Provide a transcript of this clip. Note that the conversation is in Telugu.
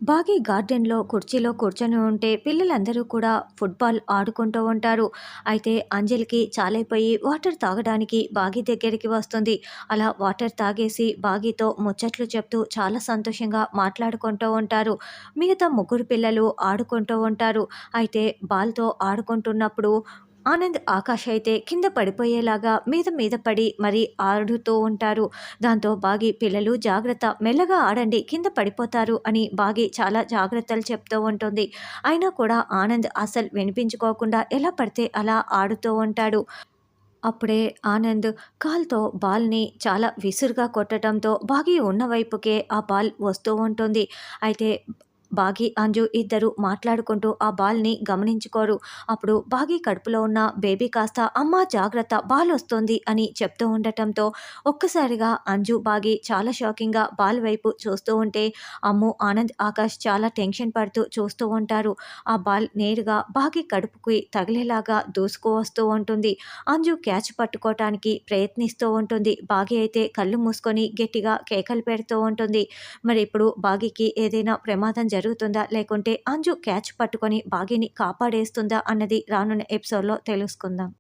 బాగీ గార్డెన్‌లో కుర్చీలో కూర్చొని ఉంటే పిల్లలందరూ కూడా ఫుట్‌బాల్ ఆడుకుంటూ ఉంటారు. అయితే అంజలికి చాలైపోయి వాటర్ తాగడానికి బాగీ దగ్గరికి వస్తుంది. అలా వాటర్ తాగేసి బాగీతో ముచ్చట్లు చెప్తూ చాలా సంతోషంగా మాట్లాడుకుంటూ ఉంటారు. మిగతా ముగ్గురు పిల్లలు ఆడుకుంటూ ఉంటారు. అయితే బాల్‌తో ఆడుకుంటున్నప్పుడు ఆనంద్, ఆకాష్ అయితే కింద పడిపోయేలాగా మీద మీద పడి మరి ఆడుతూ ఉంటారు. దాంతో బాగి పిల్లలు జాగ్రత్త, మెల్లగా ఆడండి కింద పడిపోతారు అని బాగి చాలా జాగ్రత్తలు చెప్తూ ఉంటుంది. అయినా కూడా ఆనంద్ అసలు వినిపించుకోకుండా ఎలా పడితే అలా ఆడుతూ ఉంటాడు. అప్పుడే ఆనంద్ కాల్తో బాల్ని చాలా విసురుగా కొట్టడంతో బాగి ఉన్న వైపుకే ఆ బాల్ వస్తూ ఉంటుంది. అయితే బాగి, అంజు ఇద్దరు మాట్లాడుకుంటూ ఆ బాల్ని గమనించుకోరు. అప్పుడు బాగి కడుపులో ఉన్న బేబీ కాస్త అమ్మా జాగ్రత్త బాల్ వస్తుంది అని చెప్తూ ఉండటంతో ఒక్కసారిగా అంజు, బాగి చాలా షాకింగ్గా బాల్ వైపు చూస్తూ ఉంటే అమ్ము, ఆనంద్, ఆకాష్ చాలా టెన్షన్ పడుతూ చూస్తూ ఉంటారు. ఆ బాల్ నేరుగా బాగి కడుపుకి తగిలేలాగా దూసుకు వస్తూ ఉంటుంది. అంజు క్యాచ్ పట్టుకోవటానికి ప్రయత్నిస్తూ ఉంటుంది. బాగి అయితే కళ్ళు మూసుకొని గట్టిగా కేకలు పెడుతూ ఉంటుంది. మరి ఇప్పుడు బాగికి ఏదైనా ప్రమాదం జరుగుతుందా? లేకుంటే అంజు క్యాచ్ పట్టుకొని బాగిని కాపాడేస్తుందా? అన్నది రానున్న ఎపిసోడ్‌లో తెలుసుకుందాం.